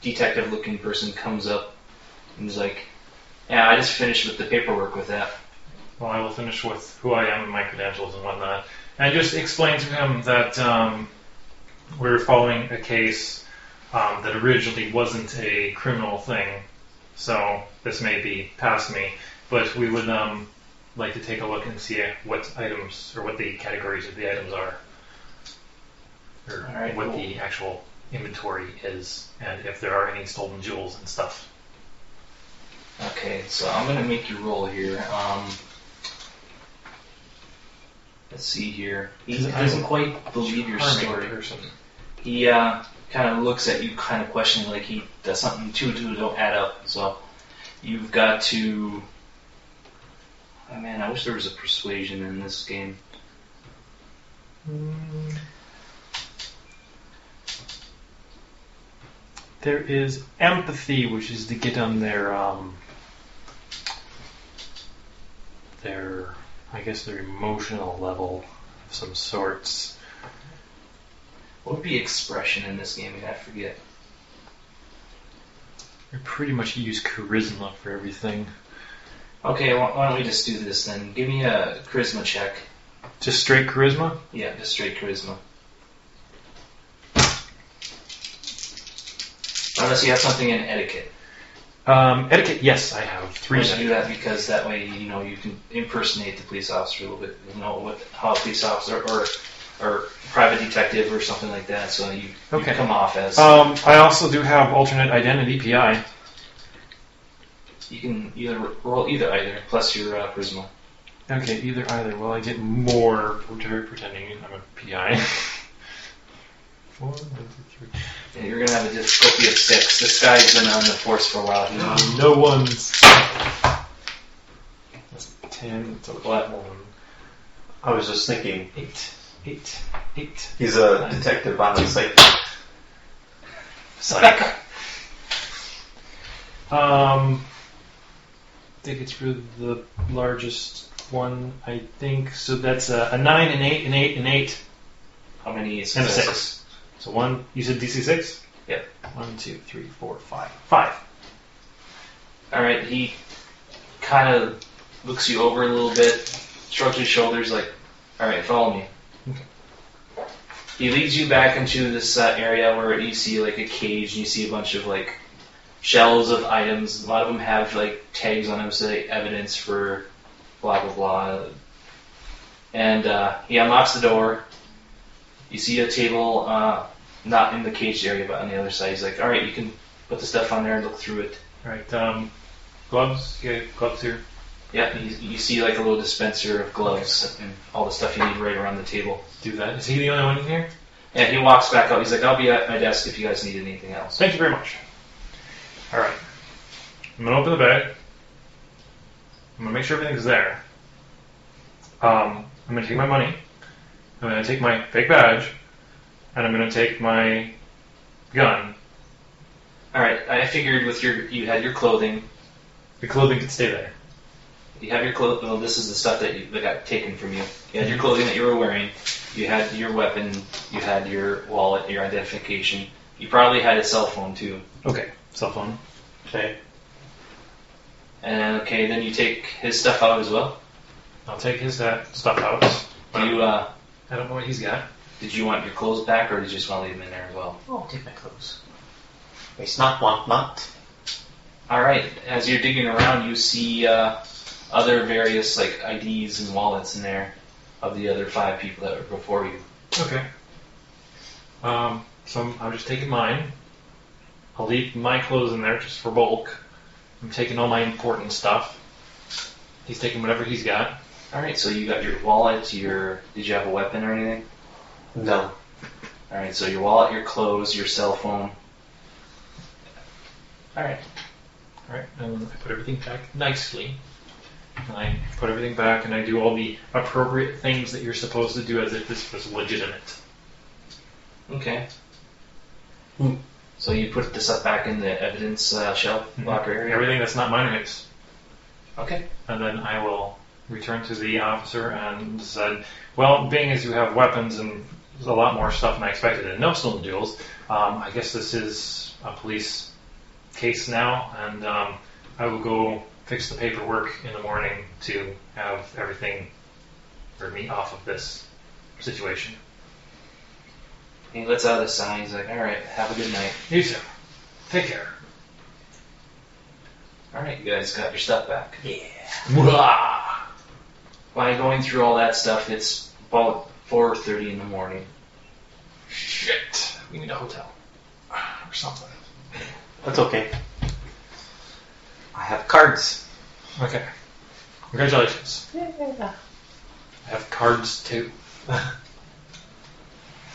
detective-looking person comes up and is like, "Yeah, I just finished with the paperwork with that." Well, I will finish with who I am and my credentials and whatnot, and just explain to him that we're following a case that originally wasn't a criminal thing, so this may be past me, but we would like to take a look and see what items, or what the categories of the items are, or Alright, what cool. the actual inventory is, and if there are any stolen jewels and stuff. Okay, so I'm gonna make you roll here. Let's see here. He doesn't quite believe your story. Person. He kind of looks at you, kind of questioning, like he does something two don't add up. So you've got to. Oh man, I wish there was a persuasion in this game. There is empathy, which is to get on their I guess their emotional level of some sorts. What would be expression in this game? I forget. I pretty much use charisma for everything. Okay, why don't we just do this then? Give me a charisma check. Just straight charisma? Yeah, just straight charisma. Unless you have something in etiquette. Etiquette, yes, I have 3 We should do etiquette. that because that way, you can impersonate the police officer a little bit. How a police officer or private detective or something like that. So you come off as. I also do have alternate identity, PI. You can roll either plus your charisma. Okay, either. Well, I get more for pretending I'm a PI. 4, 1, 2, 3. Yeah, you're gonna have a difficulty of 6. This guy's been on the force for a while. He knows. No ones. That's 10. It's a flat 1. I was just thinking, 8. he's a detective on the site. Psych. I think it's for the largest one, I think. So that's a 9, an 8, an 8, an 8. How many And a successes? 6. So 1, you said DC 6? Yep. 1, 2, 3, 4, 5. 5. Alright, he kind of looks you over a little bit, shrugs his shoulders like, alright, follow me. Okay. He leads you back into this area where you see like a cage and you see a bunch of like shelves of items. A lot of them have like tags on them, say evidence for blah blah blah. And he unlocks the door. You see a table, not in the caged area, but on the other side. He's like, alright, you can put the stuff on there and look through it. Alright, gloves? You got gloves here? Yeah, you see like a little dispenser of gloves and all the stuff you need right around the table. Do that. Is he the only one in here? And he walks back out. He's like, I'll be at my desk if you guys need anything else. Thank you very much. Alright. I'm going to open the bag. I'm going to make sure everything's there. I'm going to take my money. I'm going to take my fake badge. And I'm going to take my gun. Alright, I figured with you had your clothing. The clothing could stay there. You have your clothing. Well, this is the stuff that got taken from you. You had your clothing that you were wearing. You had your weapon. You had your wallet, your identification. You probably had a cell phone too. Okay, cell phone. Okay. And okay, then you take his stuff out as well. I'll take his stuff out. Do you? I don't know what he's got. Did you want your clothes back, or did you just want to leave them in there as well? Oh, I'll take my clothes. Waste not, want not. All right. As you're digging around, you see other various like IDs and wallets in there of the other 5 people that were before you. Okay. So I'm just taking mine. I'll leave my clothes in there just for bulk. I'm taking all my important stuff. He's taking whatever he's got. All right. So you got your wallet. Did you have a weapon or anything? No. All right. So your wallet, your clothes, your cell phone. All right. Alright, and I put everything back nicely. And I put everything back and I do all the appropriate things that you're supposed to do as if this was legitimate. Okay. So you put the stuff back in the evidence shelf locker area? Everything that's not mine or his. Okay. And then I will return to the officer and said, well, being as you have weapons and there's a lot more stuff than I expected in no stolen jewels, I guess this is a police case now, and I will go fix the paperwork in the morning to have everything or me off of this situation. He lets out a sigh. He's like, all right, have a good night. You too. Take care. All right, you guys got your stuff back. Yeah. Mwah! By going through all that stuff, it's about 4:30 in the morning. Shit. We need a hotel. Or something. That's okay. I have cards. Okay. Congratulations. Yeah. I have cards too.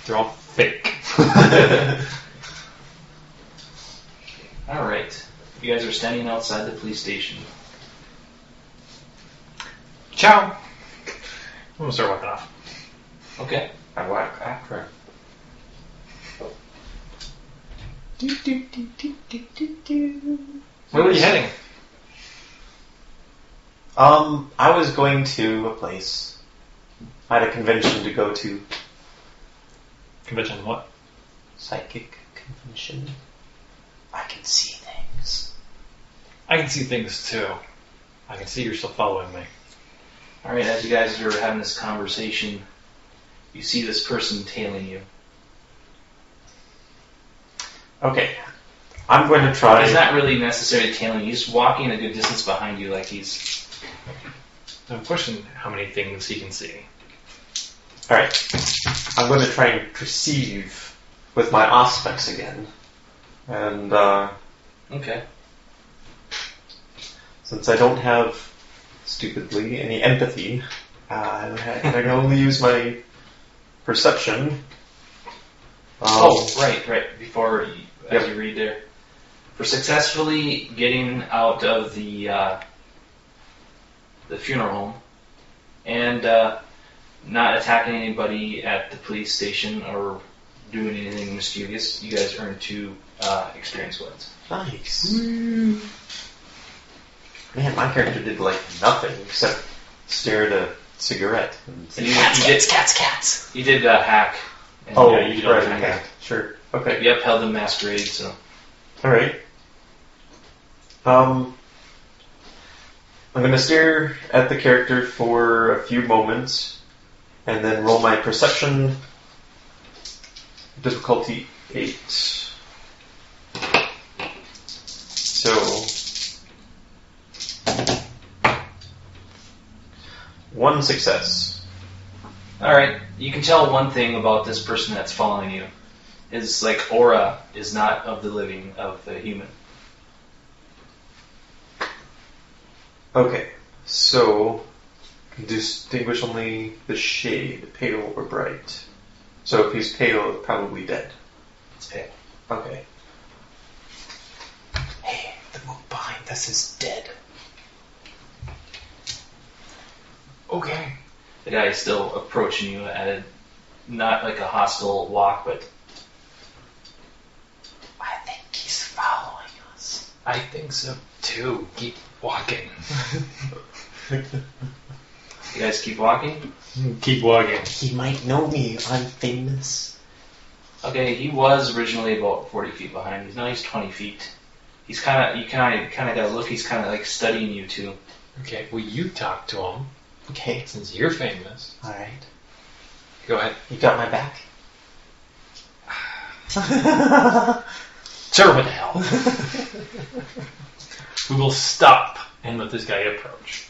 They're all fake. All right. You guys are standing outside the police station. Ciao. I'm gonna start walking off. Okay. I walk after. Where were you heading? I was going to a place. I had a convention to go to. Convention what? Psychic convention. I can see things. I can see things too. I can see you're still following me. All right. As you guys are having this conversation, you see this person tailing you. Okay. I'm going to try. He's not really necessarily tailing you. He's just walking a good distance behind you like he's... I'm questioning how many things he can see. Alright. I'm going to try and perceive with my aspects again. And, Okay. since I don't have, stupidly, any empathy, I can only use my perception. Right. Before you, as Yep. you read there. For successfully getting out of the funeral home and not attacking anybody at the police station or doing anything mischievous, you guys earn 2 experience points. Nice. Man, my character did like nothing except stare at a cigarette. And say, You cats. cats. You did hack. And Oh, Yeah, you right, don't okay. hack. Sure. Okay. You upheld the masquerade, so... Alright. I'm going to stare at the character for a few moments and then roll my perception, difficulty 8. So, 1 success. Alright, you can tell one thing about this person that's following you. His aura is not of the living, of the human. Okay, so distinguish only the shade, pale or bright. So if he's pale, probably dead. It's pale. Okay. Hey, the moon behind us is dead. Okay. The guy is still approaching you at a, not like a hostile walk, but I think he's following us. I think so too. Keep walking. you guys keep walking. Keep walking. He might know me. I'm famous. Okay, he was originally about 40 feet behind you. Now he's 20 feet. He's you kind of got a look. He's kind of like studying you too. Okay, well you talk to him Okay. since you're famous. All right. Go ahead. You got my back. Sure, what the hell? We will stop and let this guy approach.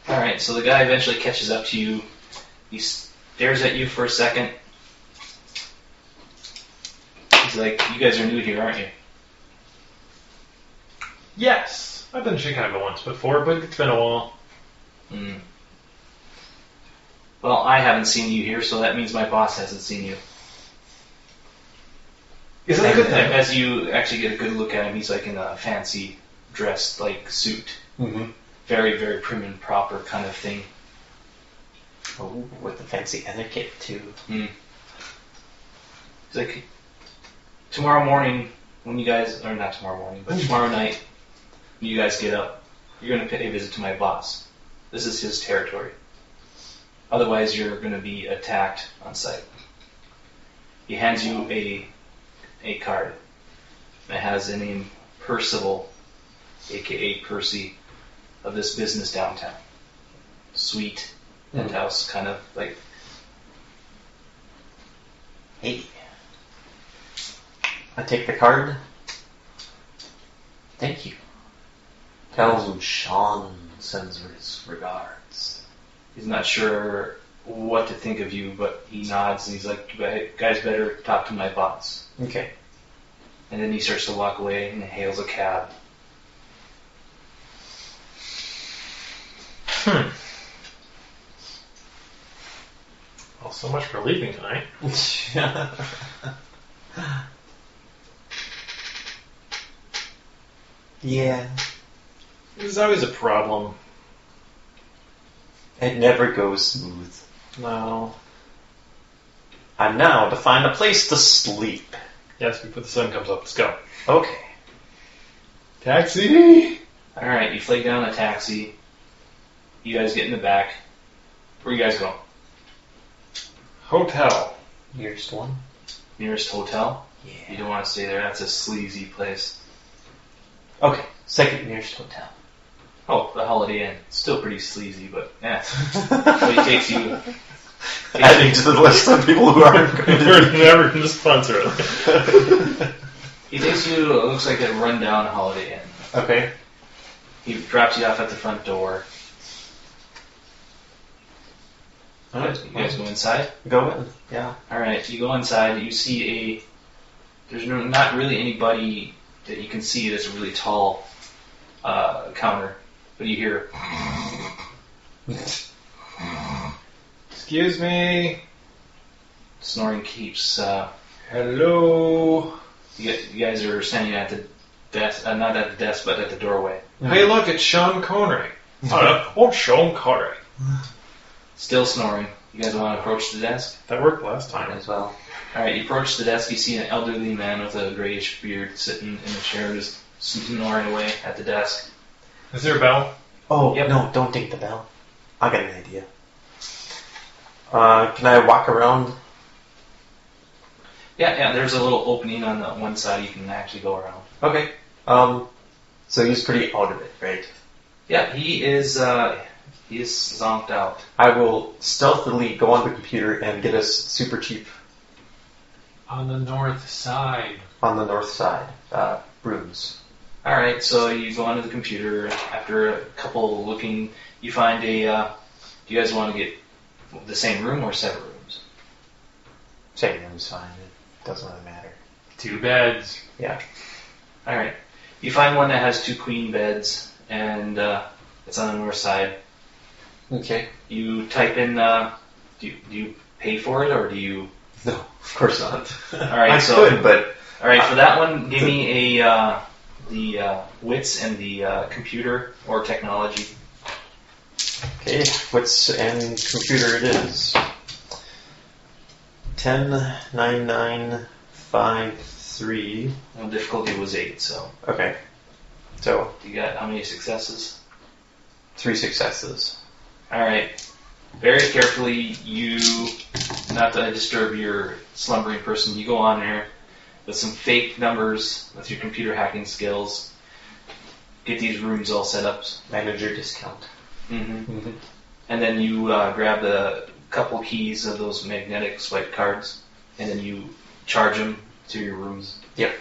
All right, so the guy eventually catches up to you. He stares at you for a second. He's like, "You guys are new here, aren't you?" Yes, I've been to Chicago once before, but it's been a while. Hmm. Well, I haven't seen you here, so that means my boss hasn't seen you. Is that a good thing? As you actually get a good look at him, he's like in a fancy dressed like suit. Mm-hmm. Very, very prim and proper kind of thing. Oh, with the fancy etiquette too. Mm. He's like, tomorrow morning, when you guys, or not tomorrow morning, but tomorrow night, when you guys get up, you're going to pay a visit to my boss. This is his territory. Otherwise, you're going to be attacked on sight. He hands you a card that has the name Percival, aka Percy, of this business downtown. Sweet penthouse, kind of like. Hey. I take the card. Thank you. Tell him Sean sends his regards. He's not sure what to think of you, but he nods and he's like, "You guys better talk to my boss." Okay. And then he starts to walk away and hails a cab. Well, so much for leaving tonight. Yeah. There's always a problem. It never goes smooth. No. And now to find a place to sleep. Yes, before the sun comes up. Let's go. Okay. Taxi! Alright, you flag down a taxi. You guys get in the back. Where you guys going? Hotel. Nearest one? Nearest hotel? You Yeah. don't want to stay there. That's a sleazy place. Okay. Second nearest hotel. Oh, the Holiday Inn. Still pretty sleazy, but yeah. So he takes you. Adding to the list of people who aren't going We're never going to sponsor it. He takes you. It looks like a rundown Holiday Inn. Okay. He drops you off at the front door. You guys go inside? Go in. Yeah. Alright, you go inside, you see there's not really anybody that you can see that's a really tall counter, but you hear, Excuse me. snoring keeps, Hello. you guys are standing at the desk, not at the desk, but at the doorway. Hey, look, it's Sean Connery. Oh, Sean Connery. Still snoring. You guys want to approach the desk? That worked last Might time. as well. Alright, you approach the desk, you see an elderly man with a grayish beard sitting in a chair just snoring away at the desk. Is there a bell? Oh, Yep. no, don't ding the bell. I got an idea. Can I walk around? Yeah, there's a little opening on the one side you can actually go around. Okay. So he's pretty out of it, right? Yeah, he is zonked out. I will stealthily go on the computer and get us super cheap On the north side. on the north side rooms. Alright, so you go onto the computer. After a couple looking, you find do you guys want to get the same room or separate rooms? Same room's fine. It doesn't really matter. 2 beds. Yeah. Alright. You find one that has 2 queen beds, and it's on the north side. Okay. You type in, do you pay for it, or do you... No, of course not. Alright, I so... could, but... Alright, for that one, give me the wits and the computer or technology. Okay, and computer it is. 109953. Well, difficulty was 8, so. Okay. So You got how many successes? 3 successes. Alright. Very carefully, not to disturb your slumbering person, you go on there with some fake numbers with your computer hacking skills. Get these rooms all set up. Manager discount. Mm-hmm. And then you grab the couple keys of those magnetic swipe cards, and then you charge them to your rooms. Yep.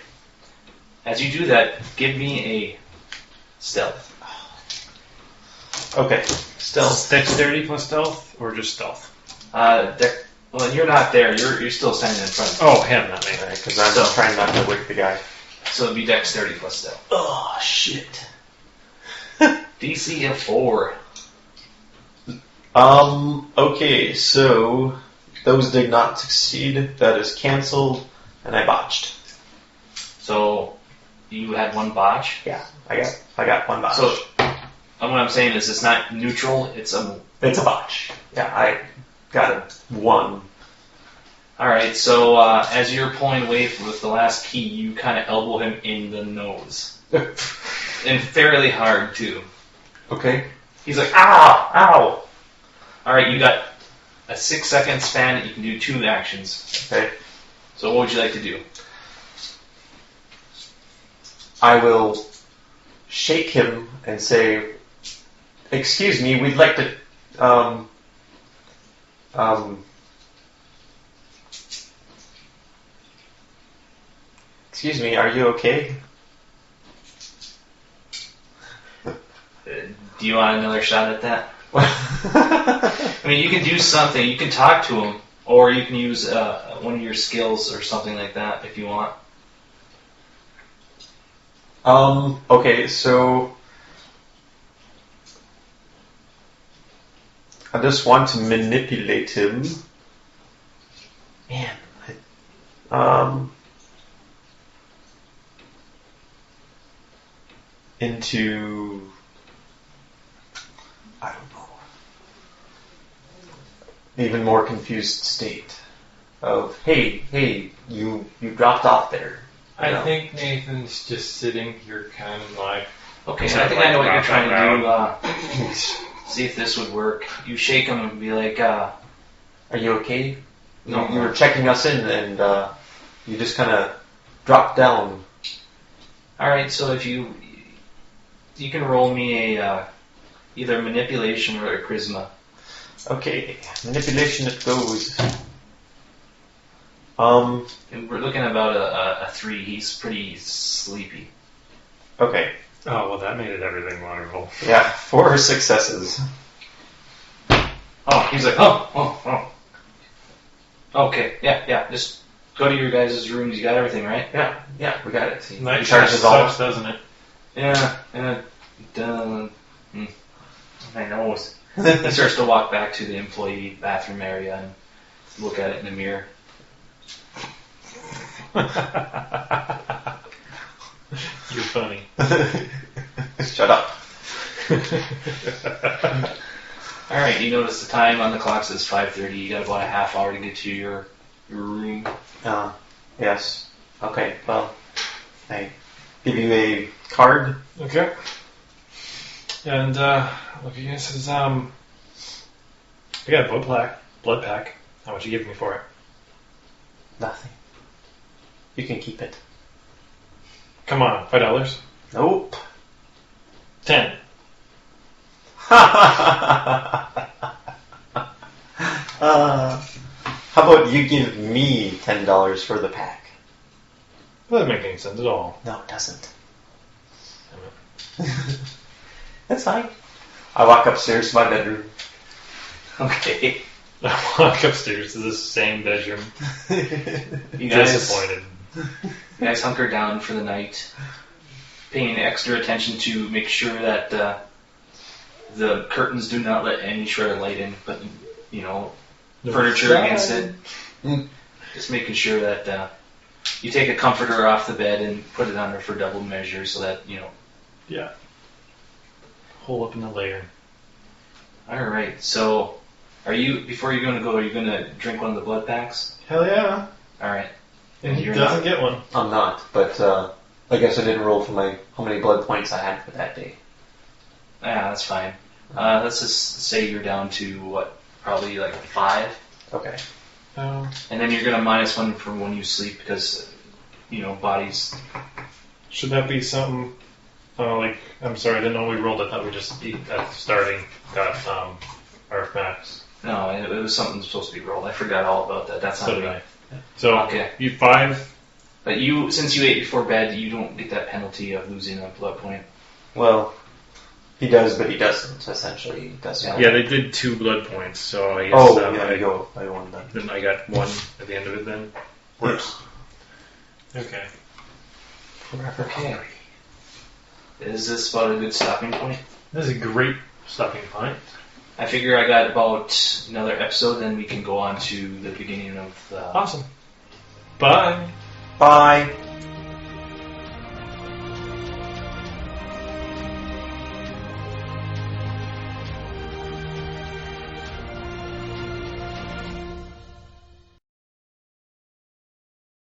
As you do that, give me a stealth. Okay. Stealth. Dexterity plus stealth, or just stealth? Well, you're not there. You're still standing in front of me. Oh, him, not me. Because I'm trying not to wake the guy. So it'd be dexterity plus stealth. Oh, shit. DC of 4. Okay, so those did not succeed. That is cancelled, and I botched. So you had one botch. Yeah, I got one botch. So what I'm saying is it's not neutral. It's a botch. Yeah, I got a 1. All right. So as you're pulling away with the last key, you kind of elbow him in the nose, and fairly hard too. Okay. He's like, "Ow, ow!" All right, you got a 6-second span that you can do 2 actions. Okay. So what would you like to do? I will shake him and say, "Excuse me, we'd like to, excuse me, are you okay?" Do you want another shot at that? I mean, you can do something. You can talk to him, or you can use one of your skills or something like that if you want. Okay, so I just want to manipulate him. Man, into, I don't know, even more confused state of, hey, you dropped off there. I think Nathan's just sitting here kind of like... Okay, so I think I know what you're trying to do. See if this would work. You shake him and be like, "Are you okay?" No. You were checking us in, and you just kind of dropped down. Alright, so if you can roll me a either manipulation or a charisma. Okay, manipulation it goes. And we're looking at about a 3. He's pretty sleepy. Okay. Oh, well, that made it everything wonderful. Yeah, 4 successes. Oh, he's like, oh. Okay, yeah, just go to your guys' rooms. You got everything, right? Yeah, we got it. Night He shift charges all. sucks, doesn't it? Yeah, my nose. He starts to walk back to the employee bathroom area and look at it in the mirror. You're funny. Shut up. Alright, you notice the time on the clock says 5:30. You got about a half hour to get to your room. Yes. Okay, well, I give you a card. Okay. And, look, he says, I got a blood pack. How much you give me for it? Nothing. You can keep it. Come on, $5? Nope. 10. How about you give me $10 for the pack? That doesn't make any sense at all. No, it doesn't. That's fine. I walk upstairs to my bedroom. Okay. I walk upstairs to the same bedroom. You guys, Disappointed. you guys hunker down for the night, paying extra attention to make sure that the curtains do not let any shred of light in, but furniture against it. Just making sure that you take a comforter off the bed and put it on there for double measure, so that Yeah. Hole up in the layer. Alright, so before you're going to go, are you going to drink one of the blood packs? Hell yeah. Alright. And he You're doesn't not- get one. I'm not, but I guess I didn't roll for how many blood points I had for that day. Yeah, that's fine. Let's just say you're down to, probably like 5. Okay. Um, And then you're going to -1 from when you sleep because, bodies... should that be something like, I'm sorry, I didn't know we rolled. I thought we just at starting got our max. No, it was something supposed to be rolled. I forgot all about that. That's not So did me. I. So, Okay. you 5. But since you ate before bed, you don't get that penalty of losing a blood point. Well, he does, but he doesn't, essentially. He doesn't. Yeah, they did 2 blood points, so I guess Oh, yeah, I go. I won that. then I got 1 at the end of it then. Works. Okay. Okay. Is this about a good stopping point? This is a great stopping point. I figure I got about another episode, then we can go on to the beginning of the... Awesome. Bye. Bye.